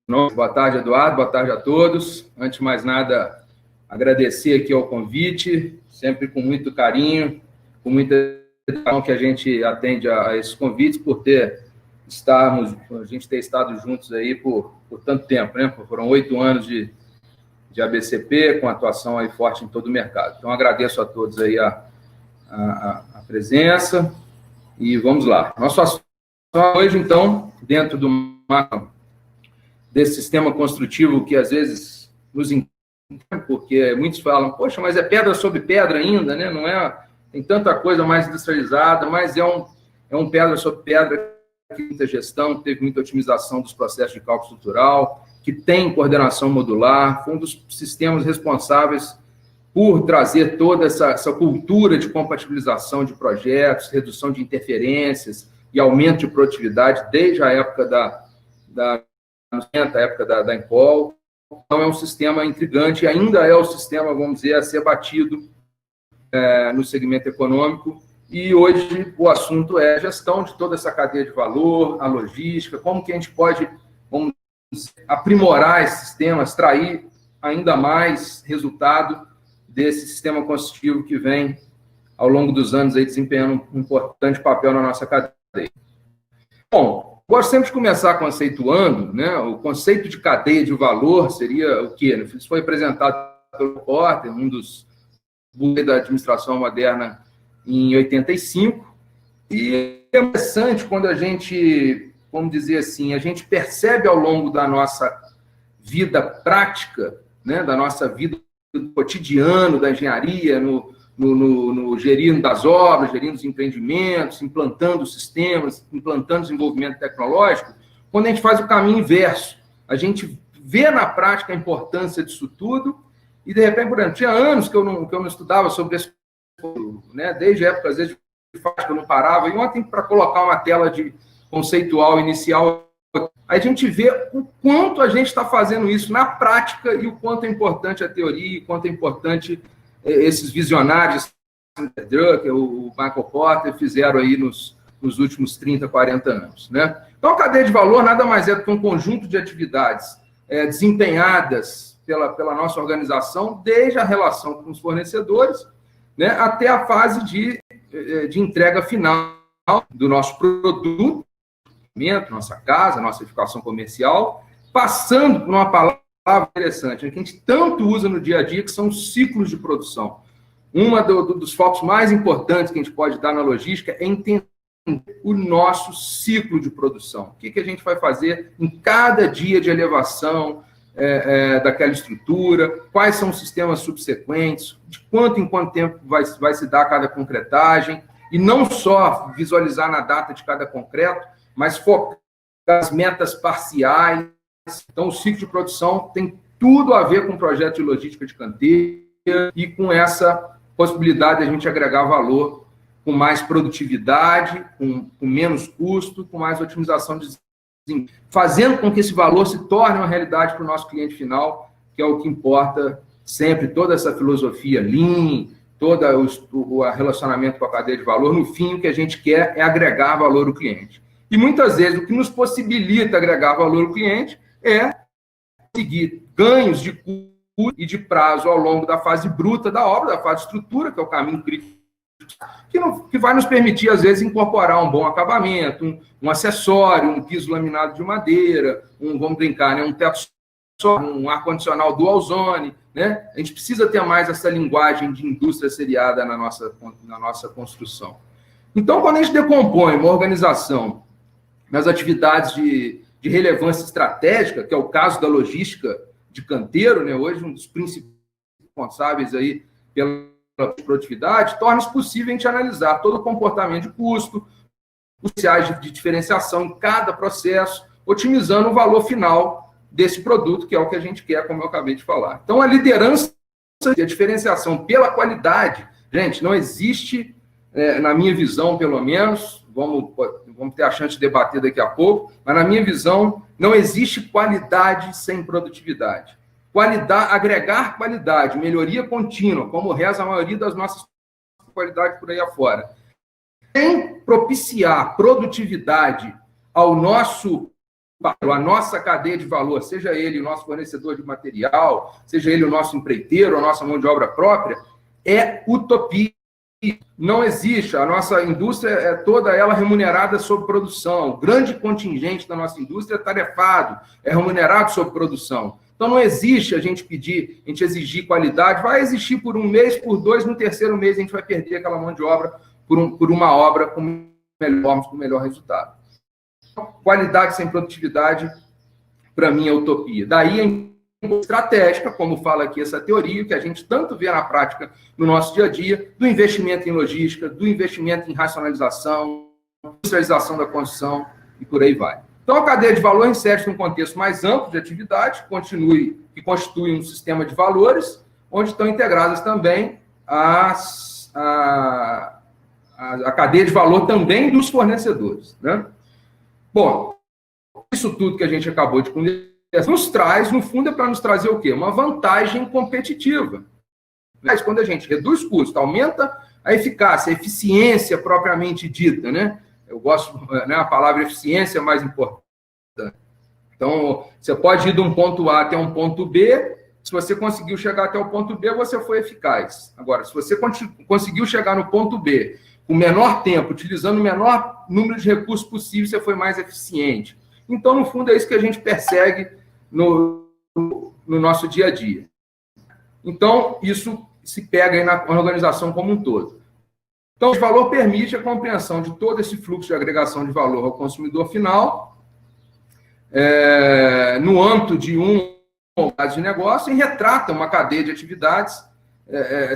Boa tarde, Eduardo. Boa tarde a todos. Antes de mais nada, agradecer aqui ao convite, sempre com muito carinho, com muita dedicação que a gente atende a esses convites, por a gente ter estado juntos aí por tanto tempo, né? Foram 8 anos de ABCP, com atuação aí forte em todo o mercado. Então, agradeço a todos aí a presença e vamos lá. Nosso assunto hoje, então, dentro desse sistema construtivo que às vezes nos encanta, porque muitos falam, poxa, mas é pedra sobre pedra ainda, né? Não é, tem tanta coisa mais industrializada, mas é um pedra sobre pedra que tem muita gestão, teve muita otimização dos processos de cálculo estrutural, que tem coordenação modular, foi um dos sistemas responsáveis por trazer toda essa cultura de compatibilização de projetos, redução de interferências e aumento de produtividade desde a época da época da Encol. Então, é um sistema intrigante, ainda é o sistema, vamos dizer, a ser batido no segmento econômico, e hoje o assunto é a gestão de toda essa cadeia de valor, a logística, como que a gente pode, vamos dizer, aprimorar esse sistema, extrair ainda mais resultado desse sistema construtivo que vem, ao longo dos anos, aí, desempenhando um importante papel na nossa cadeia. Bom, gosto sempre de começar conceituando, né? O conceito de cadeia de valor seria o quê? Isso foi apresentado pelo Porter, um dos da administração moderna, em 85, e é interessante quando a gente, vamos dizer assim, a gente percebe ao longo da nossa vida prática, né? Da nossa vida do cotidiano, da engenharia, no gerindo das obras, gerindo os empreendimentos, implantando sistemas, implantando desenvolvimento tecnológico, quando a gente faz o caminho inverso. A gente vê na prática a importância disso tudo e, de repente, por exemplo, tinha anos que eu não estudava sobre isso, né? Desde a época, às vezes, que eu não parava. E ontem, para colocar uma tela de conceitual inicial, a gente vê o quanto a gente está fazendo isso na prática e o quanto é importante a teoria, e o quanto é importante esses visionários, o Michael Porter, fizeram aí nos últimos 30, 40 anos. Né? Então, a cadeia de valor nada mais é do que um conjunto de atividades desempenhadas pela nossa organização, desde a relação com os fornecedores, né, até a fase de entrega final do nosso produto, nossa casa, nossa edificação comercial, passando por uma palavra interessante, que a gente tanto usa no dia a dia, que são os ciclos de produção. Dos focos mais importantes que a gente pode dar na logística é entender o nosso ciclo de produção. O que a gente vai fazer em cada dia de elevação daquela estrutura, quais são os sistemas subsequentes, de quanto em quanto tempo vai se dar cada concretagem, e não só visualizar na data de cada concreto, mas focar nas metas parciais. Então, o ciclo de produção tem tudo a ver com o projeto de logística de canteiro e com essa possibilidade de a gente agregar valor com mais produtividade, com menos custo, com mais otimização de desempenho, fazendo com que esse valor se torne uma realidade para o nosso cliente final, que é o que importa sempre, toda essa filosofia Lean, todo o relacionamento com a cadeia de valor. No fim, o que a gente quer é agregar valor ao cliente. E muitas vezes o que nos possibilita agregar valor ao cliente é conseguir ganhos de custo e de prazo ao longo da fase bruta da obra, da fase de estrutura, que é o caminho crítico, que vai nos permitir, às vezes, incorporar um bom acabamento, um acessório, um piso laminado de madeira, vamos brincar, né, um teto solar, um ar-condicionado dual zone. Né? A gente precisa ter mais essa linguagem de indústria seriada na nossa construção. Então, quando a gente decompõe uma organização nas atividades de relevância estratégica, que é o caso da logística de canteiro, né? Hoje um dos principais responsáveis aí pela produtividade, torna-se possível a gente analisar todo o comportamento de custo, os potenciais de diferenciação em cada processo, otimizando o valor final desse produto, que é o que a gente quer, como eu acabei de falar. Então, a liderança e a diferenciação pela qualidade, gente, não existe, na minha visão, pelo menos, vamos ter a chance de debater daqui a pouco, mas na minha visão, não existe qualidade sem produtividade. Agregar qualidade, melhoria contínua, como reza a maioria das nossas qualidades por aí afora, sem propiciar produtividade ao nosso a nossa cadeia de valor, seja ele o nosso fornecedor de material, seja ele o nosso empreiteiro, a nossa mão de obra própria, é utopia. Não existe. A nossa indústria é toda ela remunerada sob produção. O grande contingente da nossa indústria é tarefado, é remunerado sob produção. Então, não existe a gente pedir, a gente exigir qualidade. Vai existir por um mês, por dois, no terceiro mês a gente vai perder aquela mão de obra por uma obra com melhor resultado. Qualidade sem produtividade, para mim, é utopia. Daí a estratégica, como fala aqui essa teoria, que a gente tanto vê na prática no nosso dia a dia, do investimento em logística, do investimento em racionalização, industrialização da construção e por aí vai. Então, a cadeia de valor insere-se num contexto mais amplo de atividade, que constitui um sistema de valores, onde estão integradas também a cadeia de valor também dos fornecedores, né? Bom, isso tudo que a gente acabou de conversar nos traz, no fundo, é para nos trazer o quê? Uma vantagem competitiva. Mas quando a gente reduz custos, aumenta a eficácia, a eficiência propriamente dita, né? Eu gosto, né, a palavra eficiência é mais importante. Então, você pode ir de um ponto A até um ponto B, se você conseguiu chegar até o ponto B, você foi eficaz. Agora, se você conseguiu chegar no ponto B com o menor tempo, utilizando o menor número de recursos possível, você foi mais eficiente. Então, no fundo, é isso que a gente persegue no nosso dia a dia. Então, isso se pega aí na organização como um todo. Então, o valor permite a compreensão de todo esse fluxo de agregação de valor ao consumidor final, no âmbito de um de negócio, e retrata uma cadeia de atividades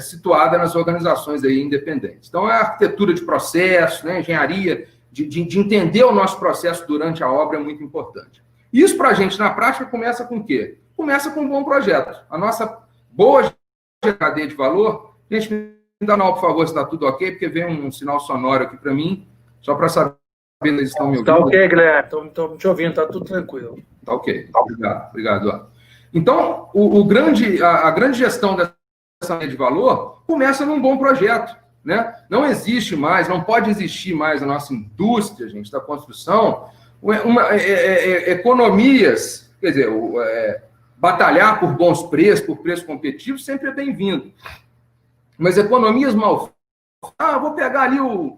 situada nas organizações aí independentes. Então, é a arquitetura de processo, né, engenharia, de entender o nosso processo durante a obra é muito importante. Isso, para a gente, na prática, começa com o quê? Começa com um bom projeto. A nossa boa cadeia de valor... Gente, me dá não, por favor, se está tudo ok, porque vem um sinal sonoro aqui para mim, só para saber se eles estão me ouvindo. Está ok, Guilherme, estou te ouvindo, está tudo tranquilo. Está ok, obrigado, Eduardo. Então, a grande gestão dessa cadeia de valor começa num bom projeto, né? Não existe mais, não pode existir mais na nossa indústria, gente, da construção, economias, quer dizer, batalhar por bons preços, por preços competitivos, sempre é bem-vindo. Mas economias mal... vou pegar ali o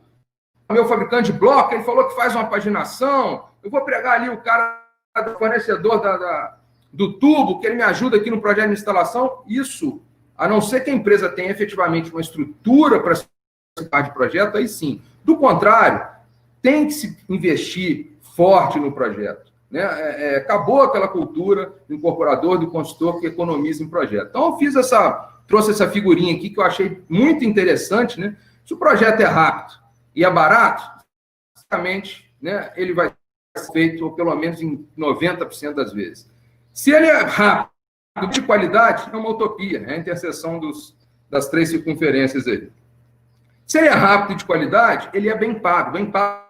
meu fabricante de bloco, ele falou que faz uma paginação, eu vou pegar ali o cara do fornecedor do tubo, que ele me ajuda aqui no projeto de instalação. Isso, a não ser que a empresa tenha efetivamente uma estrutura para participar de projeto, aí sim. Do contrário, tem que se investir forte no projeto, né? Acabou aquela cultura do incorporador, do consultor que economiza em projeto. Então, eu trouxe essa figurinha aqui que eu achei muito interessante, né? Se o projeto é rápido e é barato, basicamente, né, ele vai ser feito, ou pelo menos em 90% das vezes. Se ele é rápido, de qualidade, é uma utopia, é a interseção das três circunferências aí. Se ele é rápido e de qualidade, ele é bem pago. Bem pago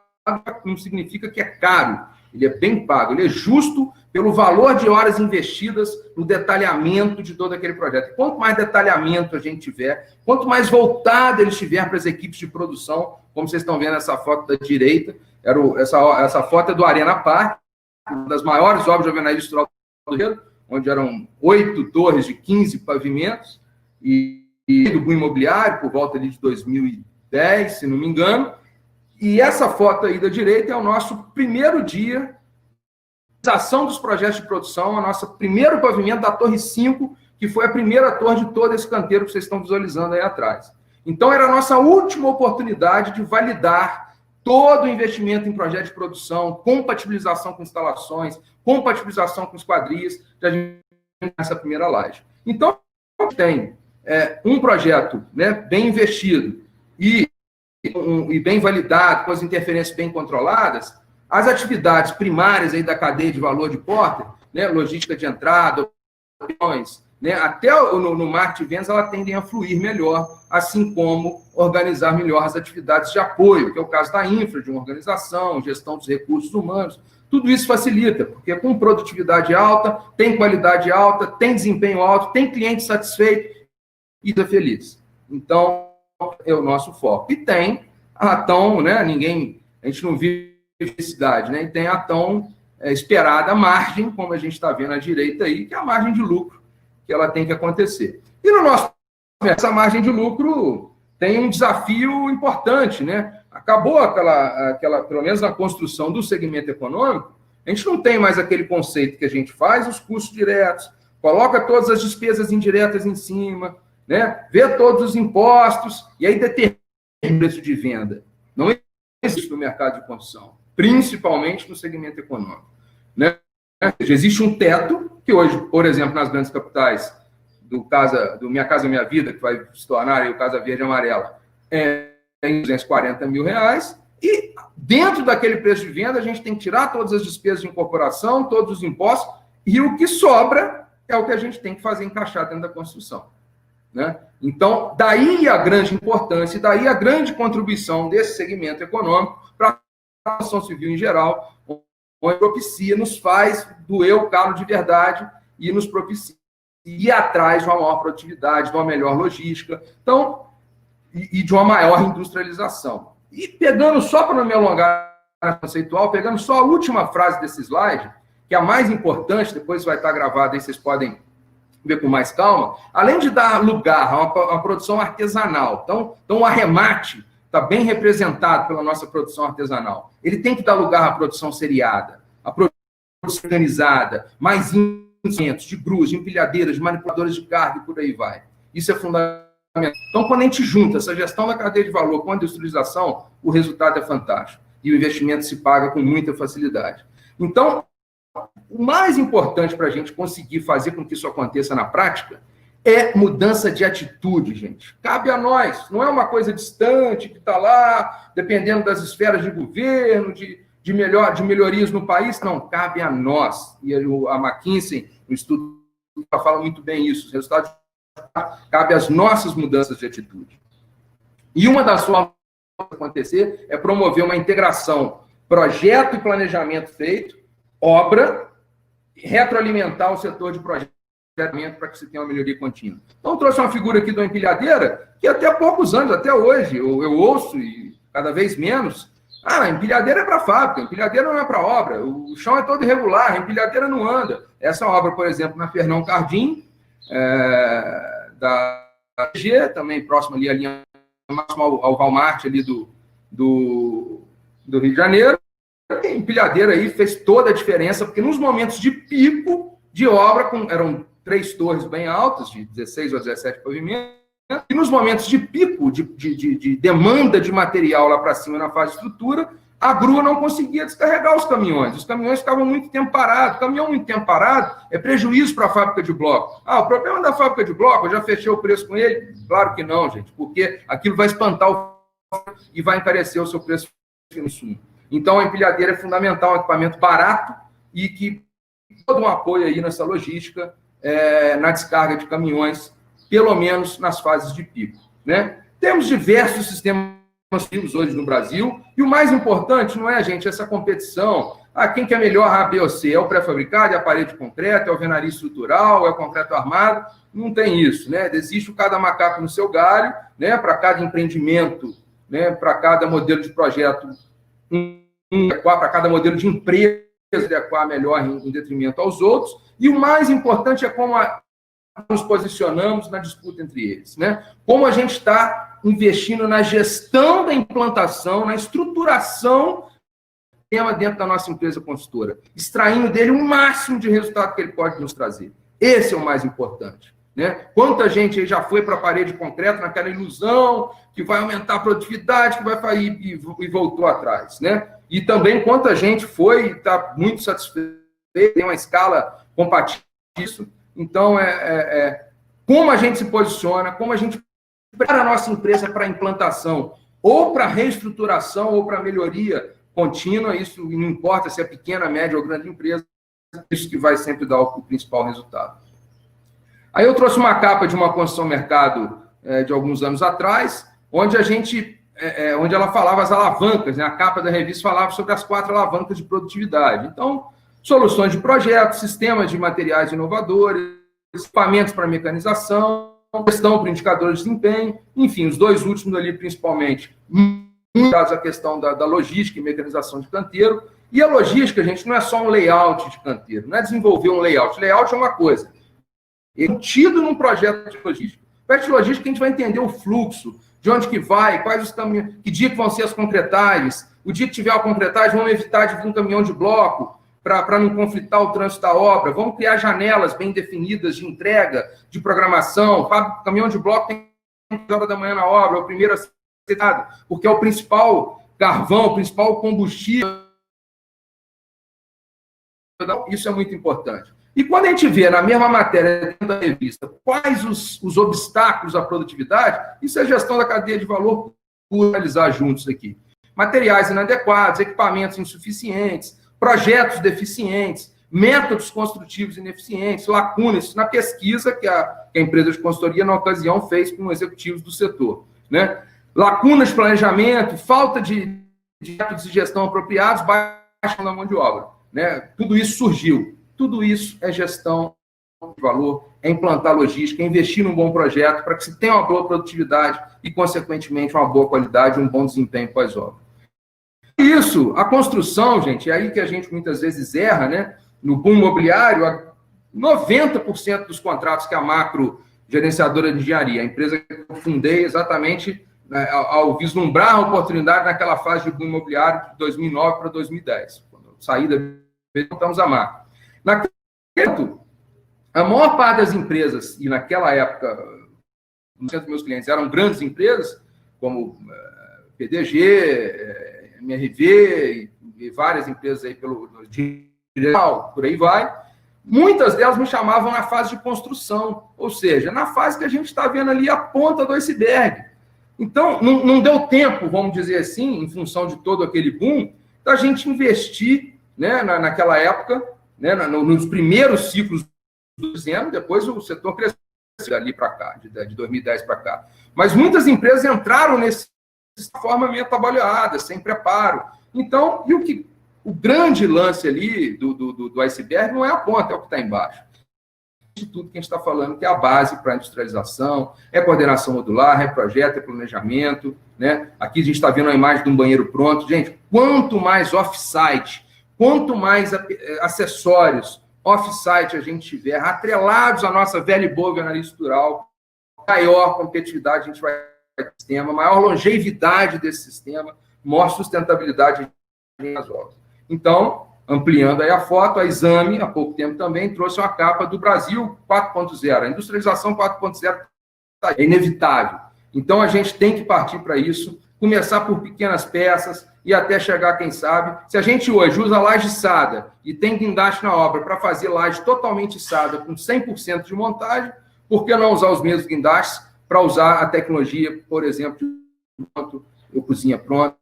não significa que é caro, ele é bem pago, ele é justo pelo valor de horas investidas no detalhamento de todo aquele projeto. Quanto mais detalhamento a gente tiver, quanto mais voltado ele estiver para as equipes de produção, como vocês estão vendo essa foto da direita, essa foto é do Arena Park, uma das maiores obras de alvenaria estrutural do Rio, onde eram 8 torres de 15 pavimentos, e do boom imobiliário, por volta ali de 2010, se não me engano. E essa foto aí da direita é o nosso primeiro dia de ação dos projetos de produção, a nossa primeiro pavimento da Torre 5, que foi a primeira torre de todo esse canteiro que vocês estão visualizando aí atrás. Então, era a nossa última oportunidade de validar todo o investimento em projeto de produção, compatibilização com instalações, compatibilização com esquadrias, já nessa primeira laje. Então, tem um projeto, né, bem investido e bem validado, com as interferências bem controladas, as atividades primárias aí da cadeia de valor de Porter, né, logística de entrada, opções, né, até no marketing de vendas, elas tendem a fluir melhor, assim como organizar melhor as atividades de apoio, que é o caso da infra, de uma organização, gestão dos recursos humanos. Tudo isso facilita, porque com produtividade alta, tem qualidade alta, tem desempenho alto, tem cliente satisfeito e está feliz. Então, é o nosso foco. E tem a Atom, né? A gente não vive felicidade, né? E tem a Atom esperada margem, como a gente está vendo à direita aí, que é a margem de lucro que ela tem que acontecer. E no nosso essa margem de lucro tem um desafio importante, né? Acabou aquela, pelo menos na construção do segmento econômico, a gente não tem mais aquele conceito que a gente faz os custos diretos, coloca todas as despesas indiretas em cima, né? Vê todos os impostos e aí determina o preço de venda. Não existe no mercado de construção, principalmente no segmento econômico, né? Existe um teto que hoje, por exemplo, nas grandes capitais, do Minha Casa Minha Vida, que vai se tornar aí o Casa Verde e Amarela, é em R$240 mil, e dentro daquele preço de venda a gente tem que tirar todas as despesas de incorporação, todos os impostos, e o que sobra é o que a gente tem que fazer encaixar dentro da construção, né? Então, daí a grande importância, daí a grande contribuição desse segmento econômico para a construção civil em geral, onde propicia, nos faz doer o calo de verdade e nos propicia ir atrás de uma maior produtividade, de uma melhor logística, então, e de uma maior industrialização. E pegando, só para não me alongar na conceitual, pegando só a última frase desse slide, que é a mais importante, depois vai estar gravada aí, vocês podem ver com mais calma, além de dar lugar a uma produção artesanal, então o arremate está bem representado pela nossa produção artesanal. Ele tem que dar lugar à produção seriada, à produção organizada, mais instrumentos de grus, de empilhadeiras, de manipuladores de carga e por aí vai. Isso é fundamental. Então, quando a gente junta essa gestão da cadeia de valor com a industrialização, o resultado é fantástico. E o investimento se paga com muita facilidade. Então, o mais importante para a gente conseguir fazer com que isso aconteça na prática é mudança de atitude, gente. Cabe a nós. Não é uma coisa distante que está lá, dependendo das esferas de governo, de melhorias no país. Não, cabe a nós. E a McKinsey, o estudo, fala muito bem isso. Os resultados cabe às nossas mudanças de atitude. E uma das formas de acontecer é promover uma integração projeto e planejamento feito, obra, retroalimentar o setor de projeto para que se tenha uma melhoria contínua. Então, trouxe uma figura aqui de uma empilhadeira que até há poucos anos, até hoje, eu ouço, e cada vez menos, a empilhadeira é para fábrica, a empilhadeira não é para obra, o chão é todo irregular, a empilhadeira não anda. Essa obra, por exemplo, na Fernão Cardim, da G, também próximo ali à linha máxima ao Walmart ali do Rio de Janeiro, a empilhadeira aí fez toda a diferença, porque nos momentos de pico de obra, eram 3 torres bem altas, de 16 ou 17 pavimentos, e nos momentos de pico de demanda de material lá para cima na fase de estrutura, a grua não conseguia descarregar os caminhões ficavam muito tempo parados. Caminhão muito tempo parado é prejuízo para a fábrica de bloco. O problema da fábrica de bloco, eu já fechei o preço com ele? Claro que não, gente, porque aquilo vai espantar e vai encarecer o seu preço no insumo. Então, a empilhadeira é fundamental, um equipamento barato e que todo um apoio aí nessa logística, na descarga de caminhões, pelo menos nas fases de pico, né? Temos diversos sistemas hoje no Brasil, e o mais importante não é, gente, essa competição, quem que é melhor A, B ou C, é o pré-fabricado, é a parede de concreto, é o alvenaria estrutural, é o concreto armado, não tem isso, né? Existe cada macaco no seu galho, né? Para cada empreendimento, né? Para cada modelo de projeto, para cada modelo de empresa, adequar melhor em detrimento aos outros, e o mais importante é como nos posicionamos na disputa entre eles, né? Como a gente está investindo na gestão da implantação, na estruturação dentro da nossa empresa consultora, extraindo dele o máximo de resultado que ele pode nos trazer. Esse é o mais importante, né? Quanta gente aí já foi para a parede de concreto naquela ilusão que vai aumentar a produtividade, que vai sair e voltou atrás, né? E também quanta gente foi e está muito satisfeito, tem uma escala compatível disso. Então, como a gente se posiciona, como a gente prepara a nossa empresa para a implantação, ou para reestruturação, ou para melhoria contínua, isso não importa se é pequena, média ou grande empresa, isso que vai sempre dar o principal resultado. Aí eu trouxe uma capa de uma construção mercado de alguns anos atrás, onde onde ela falava as alavancas, né? A capa da revista falava sobre as 4 alavancas de produtividade. Então, soluções de projetos, sistemas de materiais inovadores, equipamentos para mecanização, questão para indicadores de desempenho, enfim, os 2 últimos ali, principalmente, ligados à questão da logística e mecanização de canteiro, E a logística, gente, não é só um layout de canteiro, não é desenvolver um layout. Layout é uma coisa. É contido num projeto de logística. O projeto de logística, a gente vai entender o fluxo, de onde que vai, quais os caminhos, que dia que vão ser as concretagens. O dia que tiver a concretagem, vamos evitar de vir um caminhão de bloco para não conflitar o trânsito da obra. Vamos criar janelas bem definidas de entrega, de programação. O caminhão de bloco tem 10 horas da manhã na obra, é o primeiro a ser dado, porque é o principal carvão, o principal combustível. Isso é muito importante. E quando a gente vê na mesma matéria da revista quais os obstáculos à produtividade, isso é gestão da cadeia de valor, por analisar juntos aqui. Materiais inadequados, equipamentos insuficientes, projetos deficientes, métodos construtivos ineficientes, lacunas na pesquisa que a empresa de consultoria, na ocasião, fez com executivos do setor. Né? Lacunas de planejamento, falta de métodos de gestão apropriados, baixa na mão de obra. Né? Tudo isso surgiu. Tudo isso é gestão de valor, é implantar logística, é investir num bom projeto para que se tenha uma boa produtividade e, consequentemente, uma boa qualidade e um bom desempenho pós-obra. Isso, a construção, gente, é aí que a gente muitas vezes erra, né? No boom imobiliário, 90% dos contratos que a Macro, gerenciadora de engenharia, a empresa que eu fundei exatamente, né, ao vislumbrar a oportunidade naquela fase de boom imobiliário de 2009 para 2010. Quando eu saí da montamos a Macro. Naquele momento, a maior parte das empresas, e naquela época, no centro dos meus clientes, eram grandes empresas, como PDG, MRV e várias empresas aí pelo digital, por aí vai. Muitas delas me chamavam na fase de construção, ou seja, na fase que a gente está vendo ali a ponta do iceberg. Então, não deu tempo, vamos dizer assim, em função de todo aquele boom, da gente investir, né, naquela época, né, nos primeiros ciclos do desenho, depois o setor cresceu dali para cá, de 2010 para cá. Mas muitas empresas entraram nessa forma meio atabalhoada, sem preparo. Então, o grande lance ali do iceberg não é a ponta, é o que está embaixo. De tudo que a gente está falando, que é a base para a industrialização, é coordenação modular, é projeto, é planejamento. Né? Aqui a gente está vendo a imagem de um banheiro pronto. Gente, quanto mais off-site, quanto mais acessórios off-site a gente tiver, atrelados à nossa velha e boa análise estrutural, maior competitividade a gente vai ter no sistema, maior longevidade desse sistema, maior sustentabilidade nas obras. Então, ampliando aí a foto, a Exame, há pouco tempo também, trouxe uma capa do Brasil 4.0. A industrialização 4.0 é inevitável. Então, a gente tem que partir para isso, começar por pequenas peças e até chegar, quem sabe. Se a gente hoje usa laje içada e tem guindaste na obra para fazer laje totalmente içada com 100% de montagem, por que não usar os mesmos guindastes para usar a tecnologia, por exemplo, de pronto, ou cozinha pronta?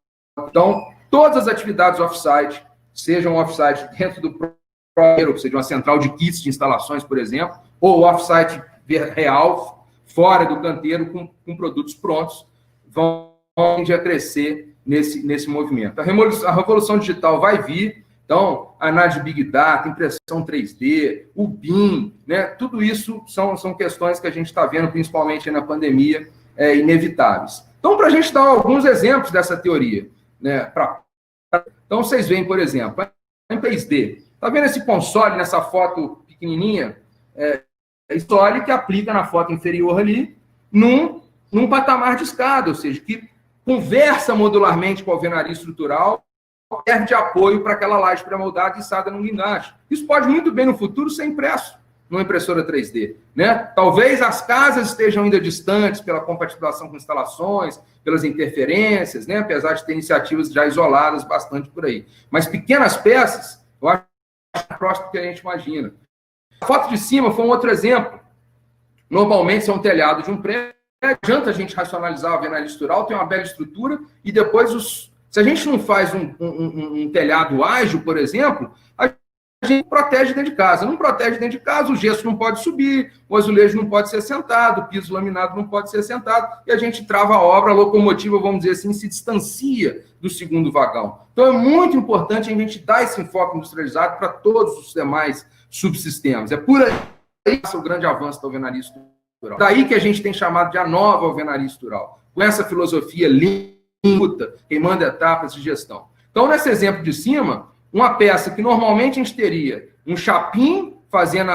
Então, todas as atividades off-site, sejam off-site dentro do próprio, ou seja, uma central de kits de instalações, por exemplo, ou off-site real, fora do canteiro, com produtos prontos, vão a crescer nesse movimento. A revolução digital vai vir, então, a análise de Big Data, impressão 3D, o BIM, né, tudo isso são questões que a gente está vendo, principalmente na pandemia, inevitáveis. Então, para a gente dar alguns exemplos dessa teoria, né, então, vocês veem, por exemplo, em 3D, está vendo esse console nessa foto pequenininha? Console que aplica na foto inferior ali, num patamar de escada, ou seja, que conversa modularmente com a alvenaria estrutural, serve de apoio para aquela laje pré-moldada e içada no guindaste. Isso pode muito bem no futuro ser impresso numa impressora 3D. Né? Talvez as casas estejam ainda distantes pela compatibilização com instalações, pelas interferências, né? Apesar de ter iniciativas já isoladas bastante por aí. Mas pequenas peças, eu acho próximo do que a gente imagina. A foto de cima foi um outro exemplo. Normalmente, isso é um telhado de um prédio. Não adianta a gente racionalizar a alvenaria estrutural, tem uma bela estrutura, e depois, se a gente não faz um telhado ágil, por exemplo, a gente protege dentro de casa. Não protege dentro de casa, o gesso não pode subir, o azulejo não pode ser sentado, o piso laminado não pode ser sentado, e a gente trava a obra, a locomotiva, vamos dizer assim, se distancia do segundo vagão. Então, é muito importante a gente dar esse enfoque industrializado para todos os demais subsistemas. É por aí que o grande avanço da alvenaria estrutural. Daí que a gente tem chamado de a nova alvenaria estrutural, com essa filosofia limpa, queimando etapas de gestão. Então, nesse exemplo de cima, uma peça que normalmente a gente teria um chapim fazendo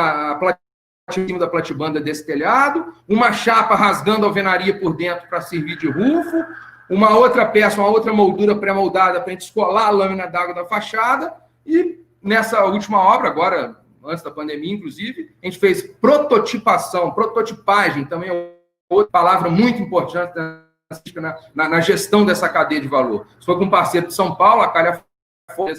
em cima da platibanda desse telhado, uma chapa rasgando a alvenaria por dentro para servir de rufo, uma outra peça, uma outra moldura pré-moldada para a gente escolar a lâmina d'água da fachada, e nessa última obra, agora, antes da pandemia, inclusive, a gente fez prototipação, prototipagem, também é outra palavra muito importante na gestão dessa cadeia de valor. Isso foi com um parceiro de São Paulo, a Calha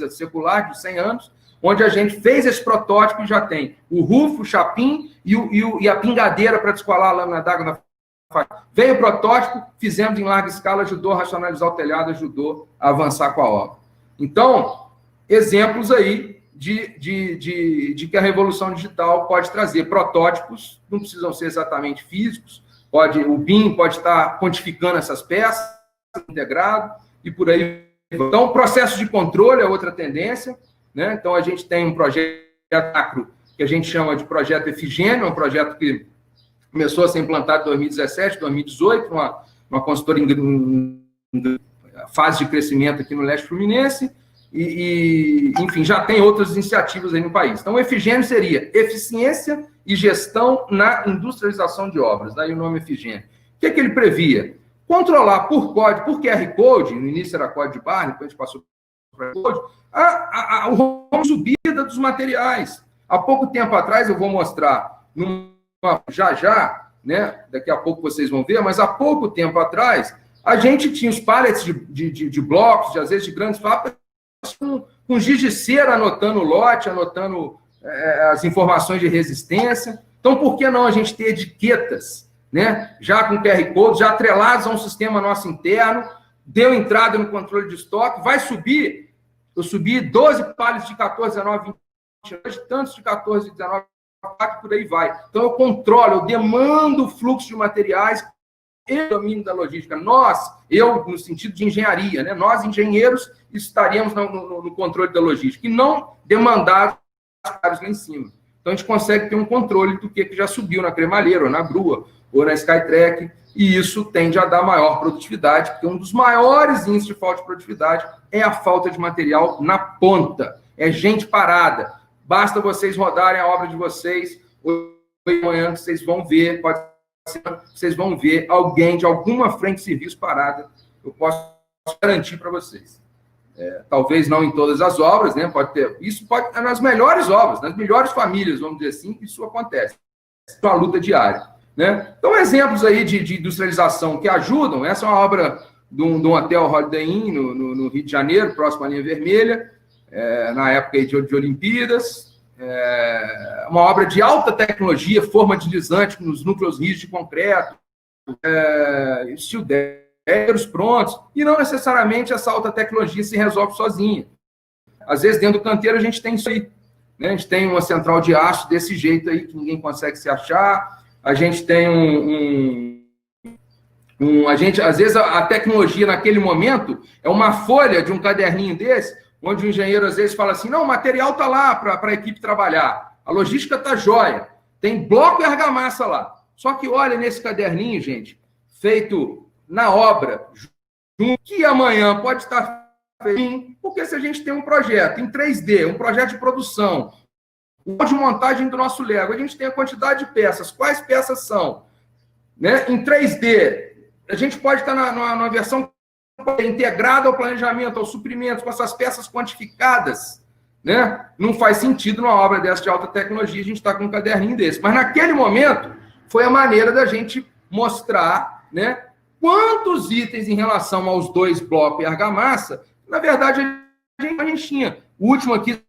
Secular, de 100 anos, onde a gente fez esse protótipo e já tem o rufo, o chapim e a pingadeira para descolar a lâmina d'água na fachada. Veio o protótipo, fizemos em larga escala, ajudou a racionalizar o telhado, ajudou a avançar com a obra. Então, exemplos aí de que a revolução digital pode trazer. Protótipos, não precisam ser exatamente físicos, o BIM pode estar quantificando essas peças, integrado, e por aí. Então, o processo de controle é outra tendência, né? Então, a gente tem um projeto macro que a gente chama de projeto Efigênio, um projeto que começou a ser implantado em 2017, 2018, uma consultora em fase de crescimento aqui no leste fluminense, enfim, já tem outras iniciativas aí no país. Então, o Efigênio seria eficiência e gestão na industrialização de obras, daí o nome Efigênio. O que ele previa? Controlar por código, por QR Code, no início era código de barra, depois a gente passou para código, a subida dos materiais. Há pouco tempo atrás, eu vou mostrar, já, né? Daqui a pouco vocês vão ver, mas há pouco tempo atrás, a gente tinha os pallets de blocos, às vezes de grandes fábricas, com giz de cera anotando o lote, anotando as informações de resistência. Então, por que não a gente ter etiquetas, né, já com QR Code, já atrelados a um sistema nosso interno, deu entrada no controle de estoque, vai subir, eu subi 12 pallets de 14, 19, 20, tantos de 14, 19, por aí vai. Então, eu controlo, eu demando o fluxo de materiais e o domínio da logística. Eu, no sentido de engenharia, né, nós, engenheiros, estaríamos no controle da logística e não demandar os caras lá em cima. Então, a gente consegue ter um controle do que já subiu na cremalheira, ou na grua, ou na Skytrack, e isso tende a dar maior produtividade, porque um dos maiores índices de falta de produtividade é a falta de material na ponta, é gente parada. Basta vocês rodarem a obra de vocês, hoje amanhã vocês vão ver, vocês vão ver alguém de alguma frente de serviço parada, eu posso garantir para vocês. Talvez não em todas as obras, né? Isso pode nas melhores obras, nas melhores famílias, vamos dizer assim, isso acontece. É uma luta diária. Né? Então, exemplos aí de industrialização que ajudam. Essa é uma obra de um hotel Holiday Inn no Rio de Janeiro, próximo à linha vermelha, na época aí de Olimpíadas. Uma obra de alta tecnologia, forma deslizante nos núcleos rígidos de concreto, estildeiros prontos, e não necessariamente essa alta tecnologia se resolve sozinha. Às vezes, dentro do canteiro, a gente tem isso aí. Né? A gente tem uma central de aço desse jeito aí, que ninguém consegue se achar. A gente tem às vezes, a tecnologia, naquele momento, é uma folha de um caderninho desse, onde o engenheiro, às vezes, fala assim, não, o material está lá para a equipe trabalhar, a logística está jóia, tem bloco e argamassa lá. Só que olha nesse caderninho, gente, feito na obra, que amanhã pode estar feito, porque se a gente tem um projeto em 3D, um projeto de produção, de montagem do nosso Lego, a gente tem a quantidade de peças, quais peças são, né? Em 3D, a gente pode estar numa versão integrada ao planejamento, aos suprimentos, com essas peças quantificadas, né? Não faz sentido numa obra dessa de alta tecnologia a gente estar com um caderninho desse, mas naquele momento foi a maneira da gente mostrar, né, quantos itens em relação aos 2 blocos e argamassa, na verdade, a gente tinha. O último aqui,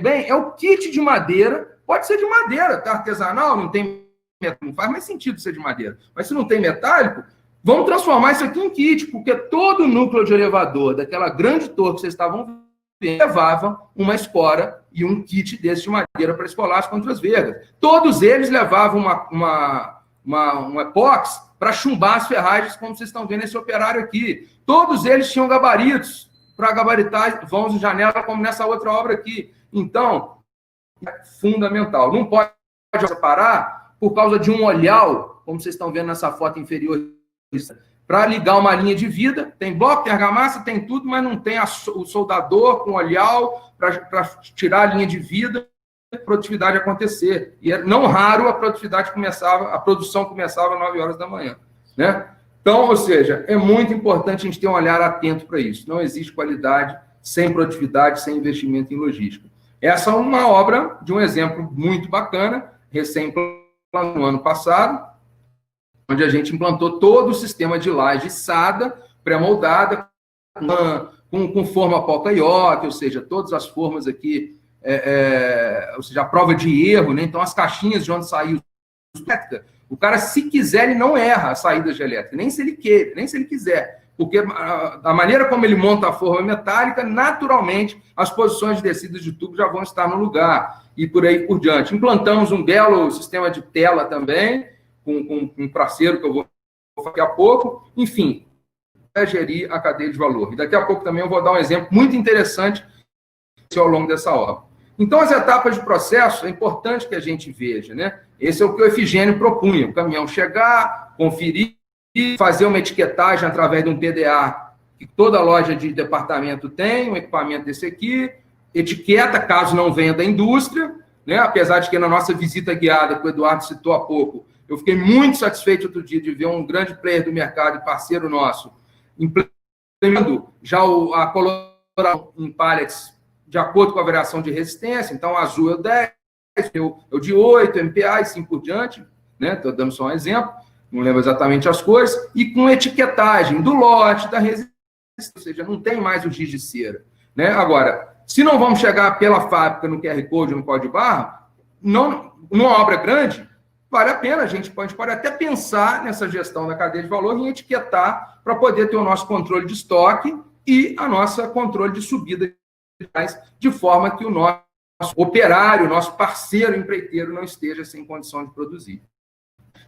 bem, é o kit de madeira, pode ser de madeira, tá? Artesanal, não tem, não faz mais sentido ser de madeira, mas se não tem metálico, vamos transformar isso aqui em kit, porque todo o núcleo de elevador daquela grande torre que vocês estavam vendo, levava uma espora e um kit desse de madeira para escolar as contras vergas. Todos eles levavam uma epox para chumbar as ferragens, como vocês estão vendo esse operário aqui. Todos eles tinham gabaritos para gabaritar vãos e janela, como nessa outra obra aqui. Então, é fundamental. Não pode separar por causa de um olhal, como vocês estão vendo nessa foto inferior, para ligar uma linha de vida. Tem bloco, tem argamassa, tem tudo, mas não tem o soldador com olhal para tirar a linha de vida, a produtividade acontecer. E não raro a produção começava às 9 horas da manhã, né? Então, ou seja, é muito importante a gente ter um olhar atento para isso. Não existe qualidade sem produtividade, sem investimento em logística. Essa é uma obra de um exemplo muito bacana, recém-implantado no ano passado, onde a gente implantou todo o sistema de laje SADA, pré-moldada, com forma pauta-ioc, ou seja, todas as formas aqui, ou seja, a prova de erro, né? Então, as caixinhas de onde saiu o cara, se quiser, ele não erra a saída de elétrica, nem se ele queira, nem se ele quiser, porque a maneira como ele monta a forma metálica, naturalmente, as posições de descidas de tubo já vão estar no lugar, e por aí por diante. Implantamos um belo sistema de tela também, com um parceiro que eu vou daqui a pouco, enfim, é gerir a cadeia de valor. E daqui a pouco também eu vou dar um exemplo muito interessante ao longo dessa obra. Então, as etapas de processo, é importante que a gente veja, né? Esse é o que o Efigênio propunha, o caminhão chegar, conferir, fazer uma etiquetagem através de um PDA, que toda loja de departamento tem, um equipamento desse aqui, etiqueta, caso não venha da indústria, né? Apesar de que na nossa visita guiada, que o Eduardo citou há pouco, eu fiquei muito satisfeito outro dia de ver um grande player do mercado e parceiro nosso implementando já a coloração em pallets de acordo com a variação de resistência. Então, azul é o 10, eu de 8, MPA e assim por diante, né? Estou dando só um exemplo, não lembro exatamente as cores, e com etiquetagem do lote, da resistência, ou seja, não tem mais o giz de cera, né? Agora, se não vamos chegar pela fábrica no QR Code, no código de barra, numa obra grande, vale a pena, a gente pode até pensar nessa gestão da cadeia de valor em etiquetar para poder ter o nosso controle de estoque e a nossa controle de subida de forma que o nosso operário, o nosso parceiro empreiteiro não esteja sem condição de produzir.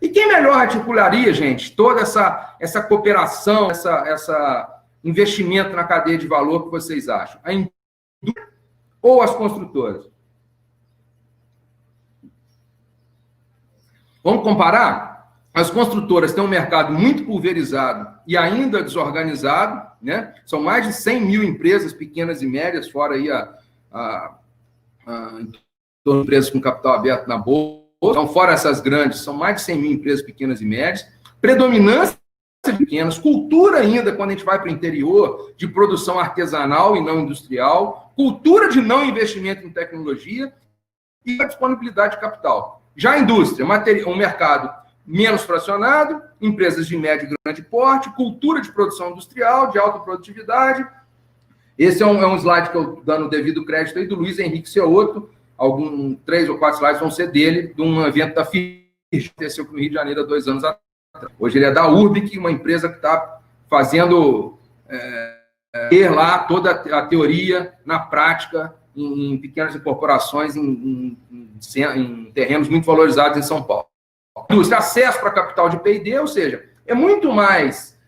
E quem melhor articularia, gente, toda essa cooperação, essa investimento na cadeia de valor que vocês acham? A indústria ou as construtoras? Vamos comparar? As construtoras têm um mercado muito pulverizado e ainda desorganizado, né? São mais de 100 mil empresas pequenas e médias, fora aí empresas com capital aberto na bolsa. Então, fora essas grandes, são mais de 100 mil empresas pequenas e médias. Predominância de pequenas, cultura ainda, quando a gente vai para o interior, de produção artesanal e não industrial, cultura de não investimento em tecnologia e a disponibilidade de capital. Já a indústria, um mercado menos fracionado, empresas de médio e grande porte, cultura de produção industrial, de alta produtividade. Esse é um slide que eu estou dando o devido crédito aí do Luiz Henrique Ceoto. 3 ou 4 slides vão ser dele, de um evento da FIR, que aconteceu no Rio de Janeiro há 2 anos atrás. Hoje ele é da Urbic, uma empresa que está fazendo ter lá toda a teoria na prática em pequenas incorporações em terrenos muito valorizados em São Paulo. Indústria, acesso para capital de P&D, ou seja, é muito mais...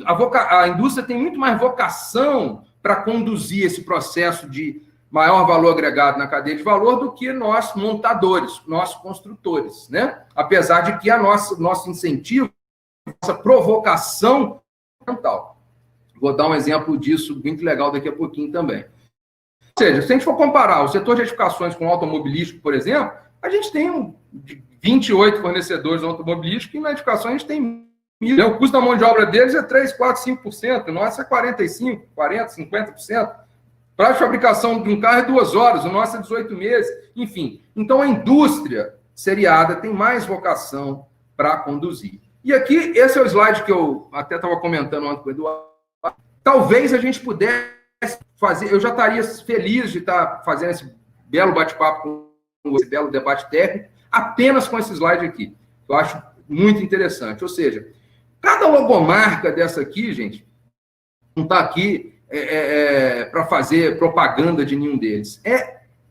a indústria tem muito mais vocação para conduzir esse processo de maior valor agregado na cadeia de valor do que nós montadores, nós construtores, né? Apesar de que nosso incentivo, nossa provocação mental. Vou dar um exemplo disso muito legal daqui a pouquinho também. Ou seja, se a gente for comparar o setor de edificações com o automobilístico, por exemplo, a gente tem 28 fornecedores automobilísticos e na edificação a gente tem 1.000. O custo da mão de obra deles é 3%, 4%, 5%. Nossa é 45%, 40%, 50%. Para a fabricação de um carro é 2 horas, o nosso é 18 meses. Enfim, então a indústria seriada tem mais vocação para conduzir. E aqui, esse é o slide que eu até estava comentando ontem com o Eduardo. Talvez a gente pudesse fazer, eu já estaria feliz de estar fazendo esse belo bate-papo com esse belo debate técnico, apenas com esse slide aqui. Eu acho muito interessante. Ou seja, cada logomarca dessa aqui, gente, não está aqui para fazer propaganda de nenhum deles.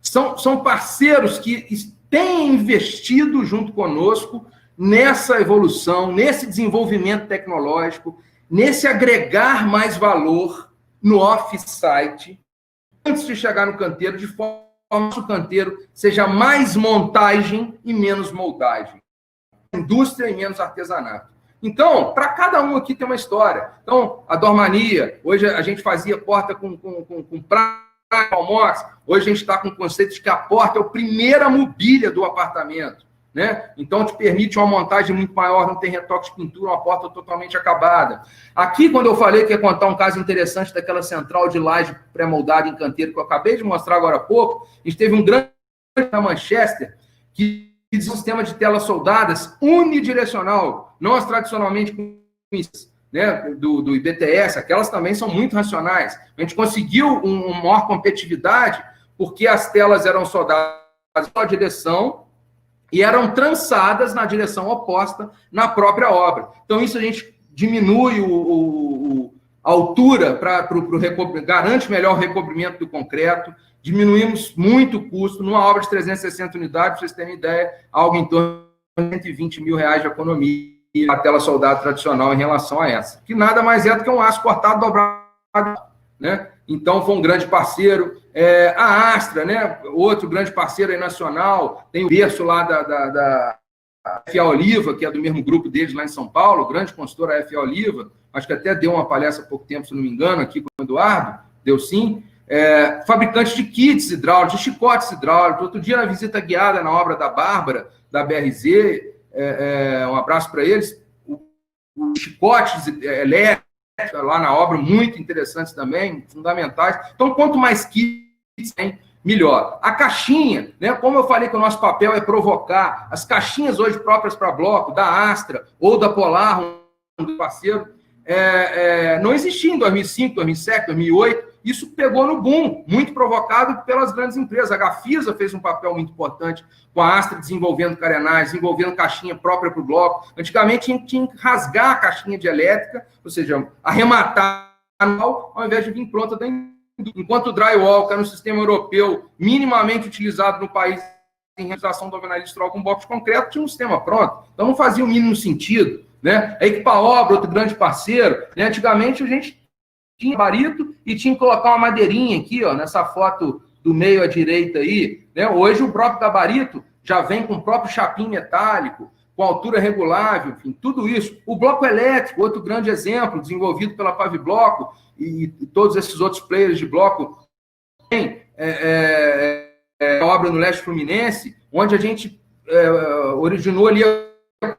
São parceiros que têm investido junto conosco nessa evolução, nesse desenvolvimento tecnológico, nesse agregar mais valor no off-site, antes de chegar no canteiro, de forma que o canteiro seja mais montagem e menos moldagem. Indústria e menos artesanato. Então, para cada um aqui tem uma história. Então, a Dormania, hoje a gente fazia porta com praia, almoço, hoje a gente está com o conceito de que a porta é a primeira mobília do apartamento, né? Então, te permite uma montagem muito maior, não tem retoque de pintura, uma porta totalmente acabada. Aqui, quando eu falei que ia contar um caso interessante daquela central de laje pré-moldada em canteiro que eu acabei de mostrar agora há pouco, a gente teve um grande na Manchester que diz um sistema de telas soldadas unidirecional, não as tradicionalmente conhecidas, né, do IBTS, aquelas também são muito racionais. A gente conseguiu uma maior competitividade porque as telas eram soldadas na direção e eram trançadas na direção oposta na própria obra. Então, isso a gente diminui a altura garante melhor o recobrimento do concreto, diminuímos muito o custo. Numa obra de 360 unidades, para vocês terem ideia, algo em torno de 120 mil reais de economia a tela soldada tradicional em relação a essa, que nada mais é do que um aço cortado, dobrado, né? Então, foi um grande parceiro. A Astra, né? Outro grande parceiro aí nacional, tem o berço lá da FA Oliva, que é do mesmo grupo deles lá em São Paulo, grande consultora FA Oliva, acho que até deu uma palestra há pouco tempo, se não me engano, aqui com o Eduardo, deu sim. Fabricante de kits hidráulicos, de chicotes hidráulicos. Outro dia, na visita guiada na obra da Bárbara, da BRZ, um abraço para eles, os chicotes elétricos lá na obra, muito interessantes também, fundamentais. Então, quanto mais kits tem, melhor. A caixinha, né, como eu falei que o nosso papel é provocar, as caixinhas hoje próprias para bloco, da Astra ou da Polar, um parceiro, não existia em 2005, 2007, 2008, isso pegou no boom, muito provocado pelas grandes empresas. A Gafisa fez um papel muito importante com a Astra desenvolvendo carenagens, desenvolvendo caixinha própria para o bloco. Antigamente, a gente tinha que rasgar a caixinha de elétrica, ou seja, arrematar ao invés de vir pronta da indústria. Enquanto o drywall, que era um sistema europeu minimamente utilizado no país em realização do alvenaria com bloco de concreto, tinha um sistema pronto. Então, não fazia o mínimo sentido, né? A Equipa-Obra, outro grande parceiro, né? Antigamente, a gente tinha gabarito e tinha que colocar uma madeirinha aqui, ó, nessa foto do meio à direita aí, né? Hoje o próprio gabarito já vem com o próprio chapim metálico, com altura regulável, enfim, tudo isso. O bloco elétrico, outro grande exemplo, desenvolvido pela Pavibloco e todos esses outros players de bloco, tem obra no leste fluminense, onde a gente originou ali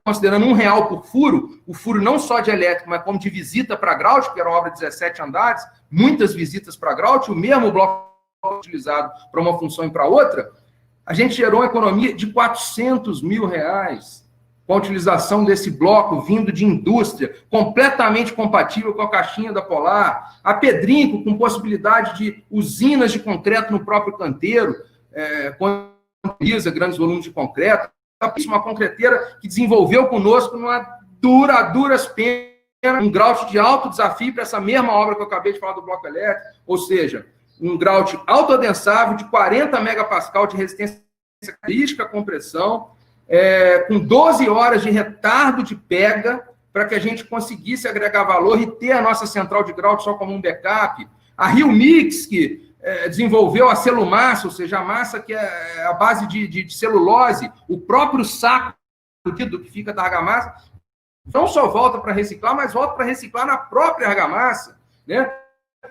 considerando R$1 por furo, o furo não só de elétrico, mas como de visita para Graut, que era uma obra de 17 andares, muitas visitas para Graut, o mesmo bloco utilizado para uma função e para outra, a gente gerou uma economia de R$400 mil com a utilização desse bloco vindo de indústria, completamente compatível com a caixinha da Polar, a Pedrinco, com possibilidade de usinas de concreto no próprio canteiro, quando utiliza grandes volumes de concreto, uma concreteira que desenvolveu conosco numa duras penas, um grout de alto desafio para essa mesma obra que eu acabei de falar do bloco elétrico, ou seja, um grout autoadensável de 40 megapascal de resistência crítica à compressão, com 12 horas de retardo de pega, para que a gente conseguisse agregar valor e ter a nossa central de grout só como um backup. A Rio Mix, que desenvolveu a celumassa, ou seja, a massa que é a base de celulose, o próprio saco que fica da argamassa, não só volta para reciclar, mas volta para reciclar na própria argamassa, né?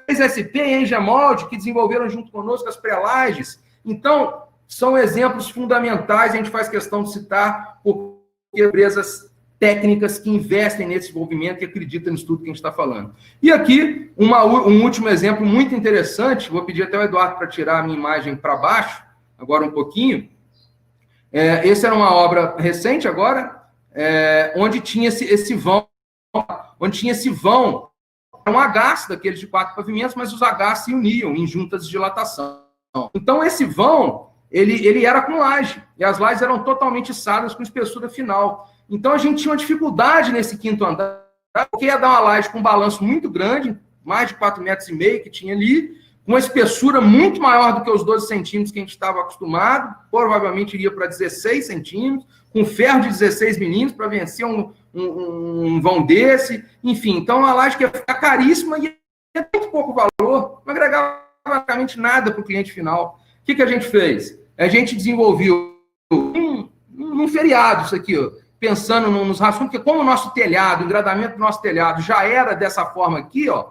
As SP e Engemolde, que desenvolveram junto conosco as prelages. Então, são exemplos fundamentais, a gente faz questão de citar, porque empresas técnicas que investem nesse desenvolvimento e acreditam nisso tudo que a gente está falando. E aqui, um último exemplo muito interessante, vou pedir até o Eduardo para tirar a minha imagem para baixo, agora um pouquinho. Essa era uma obra recente agora, onde tinha esse vão, um agaço daqueles de 4 pavimentos, mas os agaços se uniam em juntas de dilatação. Então, esse vão, ele era com laje, e as lajes eram totalmente içadas com espessura final. Então, a gente tinha uma dificuldade nesse 5º andar, porque ia dar uma laje com um balanço muito grande, mais de 4,5 metros que tinha ali, com uma espessura muito maior do que os 12 centímetros que a gente estava acostumado, provavelmente iria para 16 centímetros, com ferro de 16 milímetros para vencer um vão desse, enfim. Então, uma laje que ia ficar caríssima e ia ter muito pouco valor, não agregava praticamente nada para o cliente final. O que a gente fez? A gente desenvolveu um feriado, isso aqui, ó. pensando nos rascunhos, porque como o nosso telhado, o engradamento do nosso telhado já era dessa forma aqui, ó,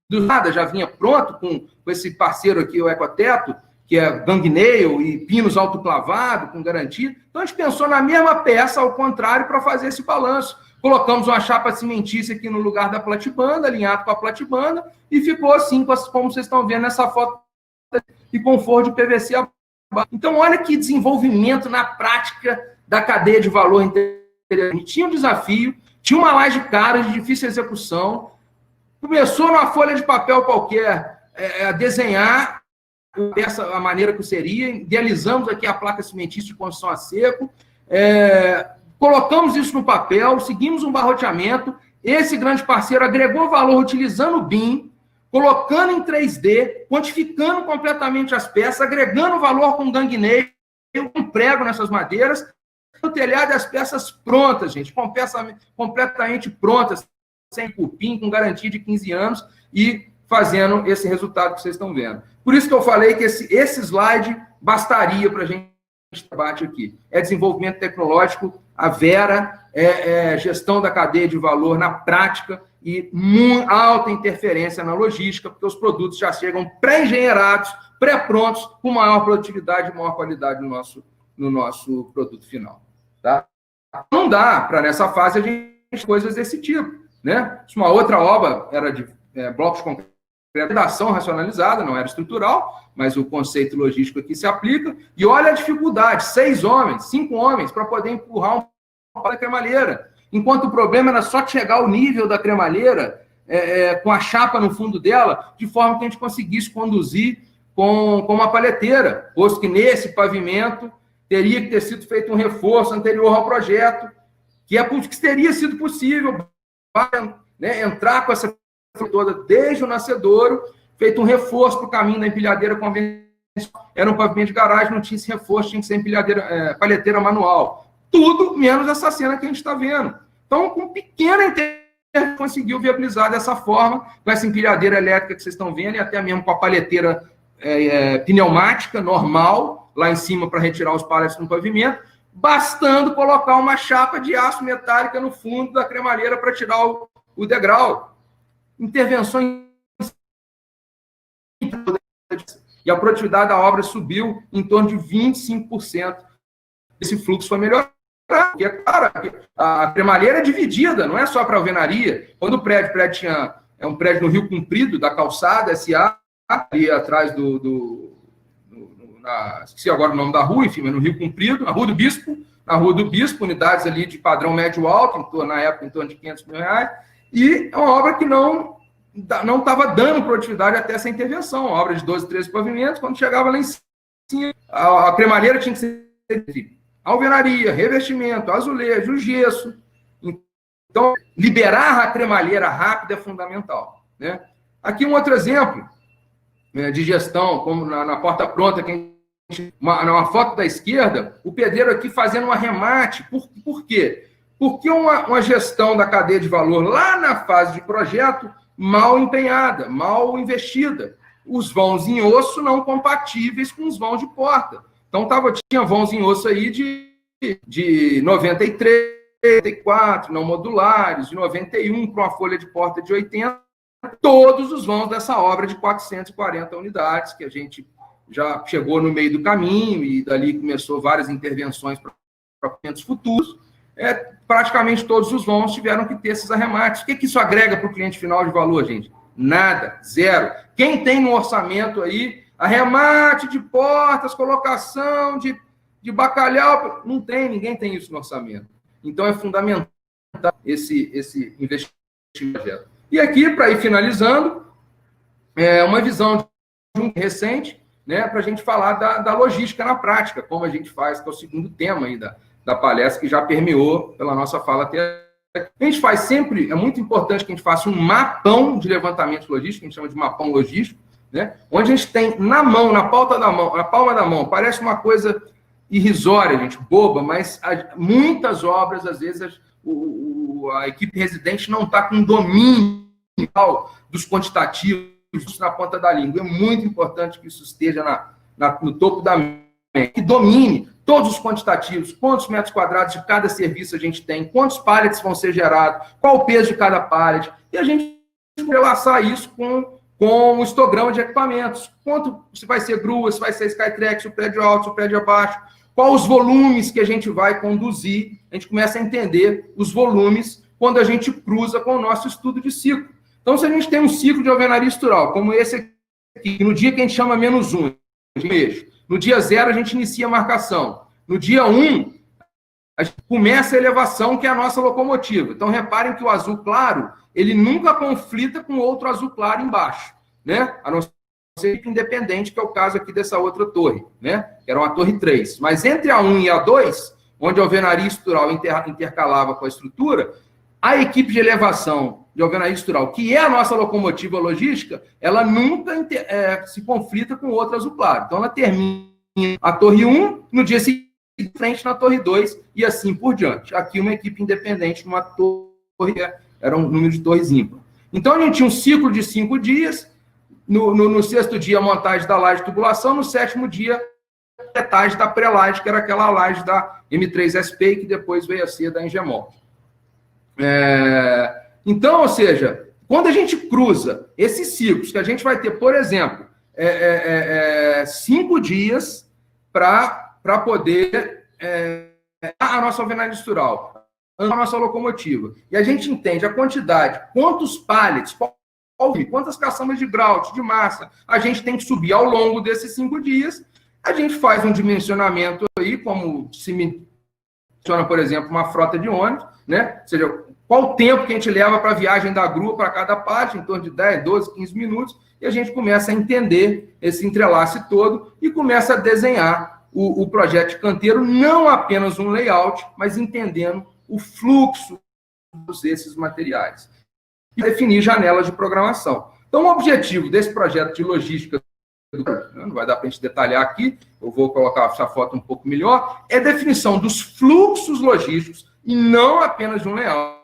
do nada já vinha pronto com esse parceiro aqui, o Ecoteto, que é gangnail e pinos autoclavado, com garantia. Então, a gente pensou na mesma peça, ao contrário, para fazer esse balanço. Colocamos uma chapa cimentícia aqui no lugar da platibanda, alinhado com a platibanda, e ficou assim, como vocês estão vendo nessa foto, e com forro de PVC abaixo. Então, olha que desenvolvimento na prática da cadeia de valor inteira. Tinha um desafio, tinha uma laje cara, de difícil execução, começou numa folha de papel qualquer a desenhar a maneira que seria, idealizamos aqui a placa cimentícia de construção a seco, colocamos isso no papel, seguimos um barroteamento, esse grande parceiro agregou valor utilizando o BIM, colocando em 3D, quantificando completamente as peças, agregando valor com gangnail, com prego nessas madeiras, o telhado e as peças prontas, gente, com peças completamente prontas, sem cupim, com garantia de 15 anos, e fazendo esse resultado que vocês estão vendo. Por isso que eu falei que esse slide bastaria para a gente debate aqui. É desenvolvimento tecnológico, a Vera é gestão da cadeia de valor na prática e alta interferência na logística, porque os produtos já chegam pré-engenheirados, pré-prontos, com maior produtividade e maior qualidade no nosso produto final. Tá? Não dá para, nessa fase, a gente coisas desse tipo. Né? Uma outra obra era de blocos concretos, redação racionalizada, não era estrutural, mas o conceito logístico aqui se aplica. E olha a dificuldade, 6 homens, 5 homens, para poder empurrar uma cremalheira. Enquanto o problema era só chegar ao nível da cremalheira, com a chapa no fundo dela, de forma que a gente conseguisse conduzir com uma palheteira, posto que nesse pavimento teria que ter sido feito um reforço anterior ao projeto, que teria sido possível, né, entrar com essa toda desde o nascedouro, feito um reforço para o caminho da empilhadeira convencional. Era um pavimento de garagem, não tinha esse reforço, tinha que ser empilhadeira, palheteira manual. Tudo menos essa cena que a gente está vendo. Então, com pequena intervenção, conseguiu viabilizar dessa forma, com essa empilhadeira elétrica que vocês estão vendo, e até mesmo com a palheteira pneumática, normal, lá em cima para retirar os pallets no pavimento, bastando colocar uma chapa de aço metálica no fundo da cremalheira para tirar o degrau. Intervenções e a produtividade da obra subiu em torno de 25%. Esse fluxo foi melhorado, porque, cara, a cremalheira é dividida, não é só para alvenaria. Quando o prédio é um prédio no Rio Comprido, da Calçada, SA, ali atrás esqueci agora o nome da rua, enfim, mas no Rio Comprido, na Rua do Bispo, unidades ali de padrão médio-alto, na época em torno de R$500 mil, e é uma obra que não estava dando produtividade até essa intervenção, uma obra de 12, 13 pavimentos, quando chegava lá em cima, a cremalheira tinha que ser alvenaria, revestimento, azulejo, gesso. Então, liberar a cremalheira rápida é fundamental. Né? Aqui um outro exemplo de gestão, como na porta pronta, uma foto da esquerda, o pedreiro aqui fazendo um arremate. Por quê? Porque uma gestão da cadeia de valor lá na fase de projeto mal empenhada, mal investida. Os vãos em osso não compatíveis com os vãos de porta. Então, tinha vãos em osso aí de 93, 94, não modulares, de 91 para uma folha de porta de 80, todos os vãos dessa obra de 440 unidades, que a gente já chegou no meio do caminho e dali começou várias intervenções para projetos futuros. Praticamente todos os vãos tiveram que ter esses arremates. O que isso agrega para o cliente final de valor, gente? Nada, zero. Quem tem no orçamento aí arremate de portas, colocação de bacalhau, não tem, ninguém tem isso no orçamento. Então, é fundamental esse investimento. E aqui, para ir finalizando, uma visão de um recente, né, para a gente falar da logística na prática, como a gente faz, que é o segundo tema aí da palestra, que já permeou pela nossa fala até aqui. A gente faz sempre, é muito importante que a gente faça um mapão de levantamento logístico, a gente chama de mapão logístico, né, onde a gente tem na mão, na palma da mão, parece uma coisa irrisória, gente, boba, mas muitas obras, às vezes, a equipe residente não está com domínio dos quantitativos na ponta da língua. É muito importante que isso esteja no topo da que domine todos os quantitativos, quantos metros quadrados de cada serviço a gente tem, quantos pallets vão ser gerados, qual o peso de cada pallet, e a gente relacionar isso com o histograma de equipamentos. Quanto se vai ser grua, se vai ser Skytrack, se o prédio alto, se o prédio abaixo, quais os volumes que a gente vai conduzir. A gente começa a entender os volumes quando a gente cruza com o nosso estudo de ciclo. Então, se a gente tem um ciclo de alvenaria estrutural, como esse aqui, no dia que a gente chama -1, no dia 0 a gente inicia a marcação. No dia 1, a gente começa a elevação, que é a nossa locomotiva. Então, reparem que o azul claro, ele nunca conflita com outro azul claro embaixo, né? A não ser independente, que é o caso aqui dessa outra torre, né? Que era uma torre 3. Mas entre a 1 e a 2, onde a alvenaria estrutural intercalava com a estrutura, a equipe de elevação de alvenaria estrutural, que é a nossa locomotiva logística, ela nunca se conflita com outro azul claro. Então, ela termina a torre 1, no dia seguinte, frente na torre 2, e assim por diante. Aqui, uma equipe independente, numa torre, era um número de torres ímpar. Então, a gente tinha um ciclo de 5 dias, no 6º dia, a montagem da laje de tubulação, no 7º dia, a montagem da pré-laje, que era aquela laje da M3SP, que depois veio a ser da Engemol. Então, ou seja, quando a gente cruza esses ciclos, que a gente vai ter, por exemplo, 5 dias para poder a nossa alvenaria estrutural, a nossa locomotiva, e a gente entende a quantidade, quantos pallets, quantas caçambas de grout, de massa, a gente tem que subir ao longo desses 5 dias, a gente faz um dimensionamento aí, como se menciona, por exemplo, uma frota de ônibus, né? Ou seja, qual o tempo que a gente leva para a viagem da grua para cada parte, em torno de 10, 12, 15 minutos, e a gente começa a entender esse entrelace todo e começa a desenhar o projeto de canteiro, não apenas um layout, mas entendendo o fluxo desses materiais. E definir janelas de programação. Então, o objetivo desse projeto de logística, não vai dar para a gente detalhar aqui, eu vou colocar essa foto um pouco melhor, é a definição dos fluxos logísticos e não apenas de um layout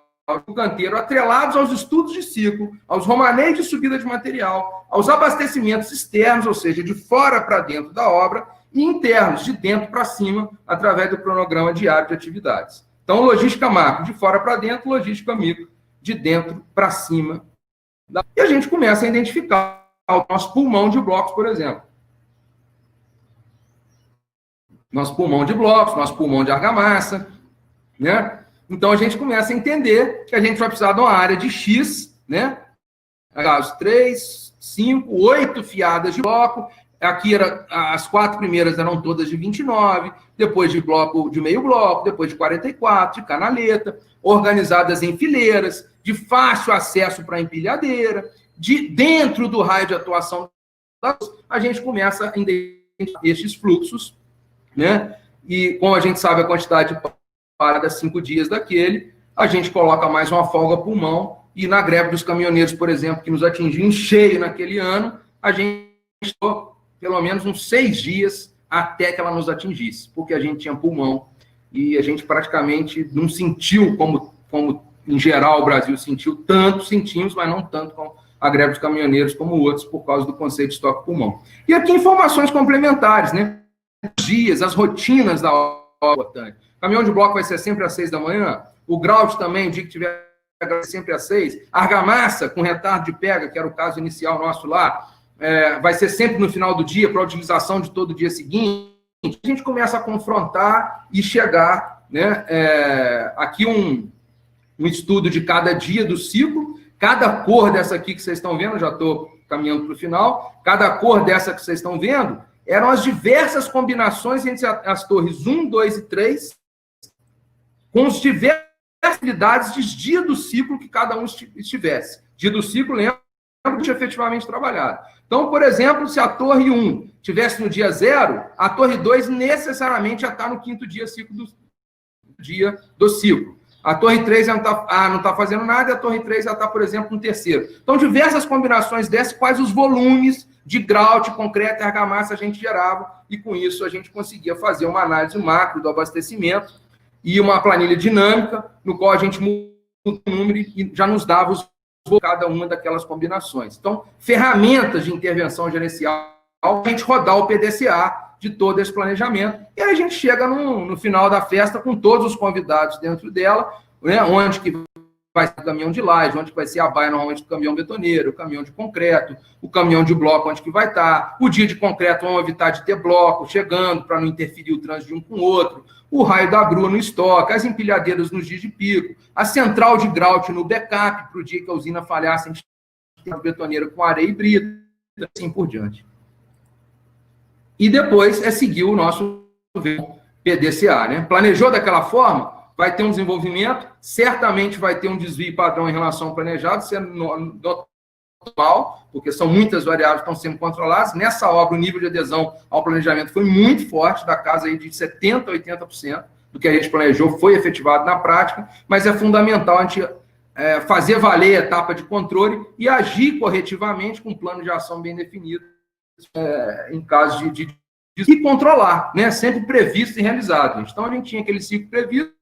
do canteiro, atrelados aos estudos de ciclo, aos romaneios de subida de material, aos abastecimentos externos, ou seja, de fora para dentro da obra, e internos, de dentro para cima, através do cronograma diário de atividades. Então, logística macro, de fora para dentro, logística micro, de dentro para cima. E a gente começa a identificar o nosso pulmão de blocos, por exemplo. Nosso pulmão de blocos, nosso pulmão de argamassa, né? Então, a gente começa a entender que a gente vai precisar de uma área de X, né? Caso 3, 5, 8 fiadas de bloco. Aqui, as 4 primeiras eram todas de 29, depois de bloco de meio bloco, depois de 44, de canaleta, organizadas em fileiras, de fácil acesso para a empilhadeira, dentro do raio de atuação, a gente começa a identificar estes fluxos, né? E, como a gente sabe a quantidade de para 5 dias daquele, a gente coloca mais uma folga pulmão, e na greve dos caminhoneiros, por exemplo, que nos atingiu em cheio naquele ano, a gente ficou pelo menos uns 6 dias até que ela nos atingisse, porque a gente tinha pulmão, e a gente praticamente não sentiu como em geral o Brasil sentiu, sentimos, mas não tanto com a greve dos caminhoneiros como outros, por causa do conceito de estoque pulmão. E aqui informações complementares, né? Os dias, as rotinas da obra. Caminhão de bloco vai ser sempre às 6 da manhã. O grout também, o dia que tiver sempre às 6. Argamassa, com retardo de pega, que era o caso inicial nosso lá, vai ser sempre no final do dia, para a utilização de todo o dia seguinte. A gente começa a confrontar e chegar, né? Aqui um estudo de cada dia do ciclo. Cada cor dessa aqui que vocês estão vendo, já estou caminhando para o final, cada cor dessa que vocês estão vendo, eram as diversas combinações entre as torres 1, 2 e 3, com as diversas habilidades de dia do ciclo que cada um estivesse. Dia do ciclo, lembra que tinha efetivamente trabalhado. Então, por exemplo, se a torre 1 estivesse no dia 0, a torre 2 necessariamente já está no 5º dia do ciclo. A torre 3 não está fazendo nada, e a torre 3 já está, por exemplo, no 3º. Então, diversas combinações dessas, quais os volumes de grout, concreto e argamassa a gente gerava, e com isso a gente conseguia fazer uma análise macro do abastecimento e uma planilha dinâmica, no qual a gente muda o número e já nos dava os cada uma daquelas combinações. Então, ferramentas de intervenção gerencial, a gente rodar o PDCA de todo esse planejamento. E aí a gente chega no final da festa com todos os convidados dentro dela, né, onde que vai ser o caminhão de laje, onde vai ser a baia normalmente do caminhão betoneiro, o caminhão de concreto, o caminhão de bloco onde que vai estar, o dia de concreto vamos evitar de ter bloco chegando para não interferir o trânsito de um com o outro, o raio da grua no estoque, as empilhadeiras nos dias de pico, a central de grout no backup para o dia que a usina falhasse, a gente tem a betoneira com areia e brita, assim por diante. E depois é seguir o nosso PDCA, né? Planejou daquela forma, vai ter um desenvolvimento, certamente vai ter um desvio padrão em relação ao planejado, sendo normal, porque são muitas variáveis que estão sendo controladas. Nessa obra, o nível de adesão ao planejamento foi muito forte, da casa aí de 70% a 80% do que a gente planejou foi efetivado na prática, mas é fundamental a gente fazer valer a etapa de controle e agir corretivamente com um plano de ação bem definido em caso e controlar, né? Sempre previsto e realizado. Então, a gente tinha aquele ciclo previsto.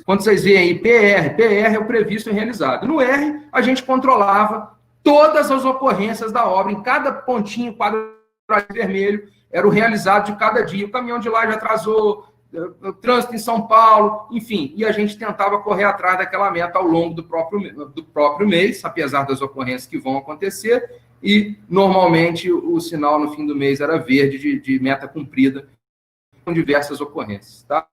Quando vocês veem aí PR é o previsto e realizado. No R, a gente controlava todas as ocorrências da obra, em cada pontinho, quadro vermelho, era o realizado de cada dia. O caminhão de laje atrasou, o trânsito em São Paulo, enfim, e a gente tentava correr atrás daquela meta ao longo do próprio mês, apesar das ocorrências que vão acontecer, e normalmente o sinal no fim do mês era verde de meta cumprida, com diversas ocorrências, tá?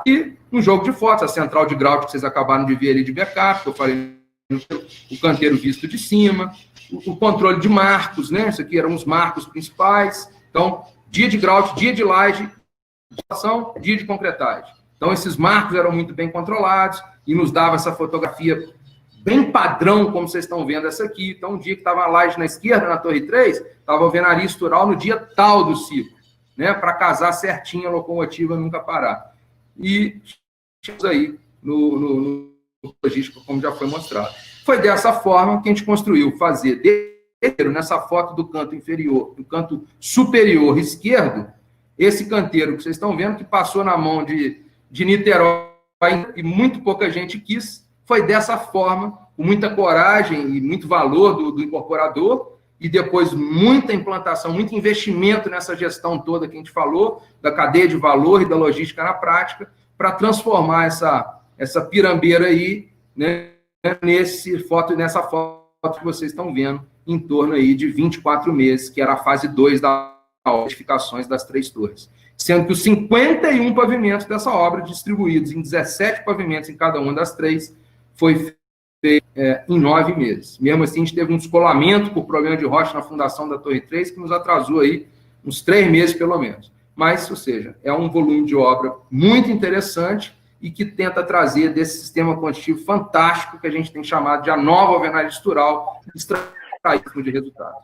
E um jogo de fotos, a central de grout que vocês acabaram de ver ali de backup, que eu falei, o canteiro visto de cima, o controle de marcos, né? Isso aqui eram os marcos principais. Então, dia de grout, dia de laje, dia de concretagem. Então, esses marcos eram muito bem controlados e nos dava essa fotografia bem padrão, como vocês estão vendo essa aqui. Então, um dia que estava a laje na esquerda, na Torre 3, estava vendo a área estrutural no dia tal do ciclo, né? Para casar certinho a locomotiva nunca parar. E aí no logístico, como já foi mostrado. Foi dessa forma que a gente construiu fazer nessa foto do canto inferior, do canto superior esquerdo, esse canteiro que vocês estão vendo, que passou na mão de Niterói e muito pouca gente quis, foi dessa forma, com muita coragem e muito valor do incorporador, e depois muita implantação, muito investimento nessa gestão toda que a gente falou, da cadeia de valor e da logística na prática, para transformar essa pirambeira aí, né, nessa foto que vocês estão vendo, em torno aí de 24 meses, que era a fase 2 das edificações das 3 torres. Sendo que os 51 pavimentos dessa obra, distribuídos em 17 pavimentos em cada uma das 3, foi feito em 9 meses. Mesmo assim, a gente teve um descolamento por problema de rocha na fundação da Torre 3, que nos atrasou aí uns 3 meses, pelo menos. Mas, ou seja, é um volume de obra muito interessante e que tenta trazer desse sistema construtivo fantástico que a gente tem chamado de a nova alvenaria estrutural, extrair de resultado.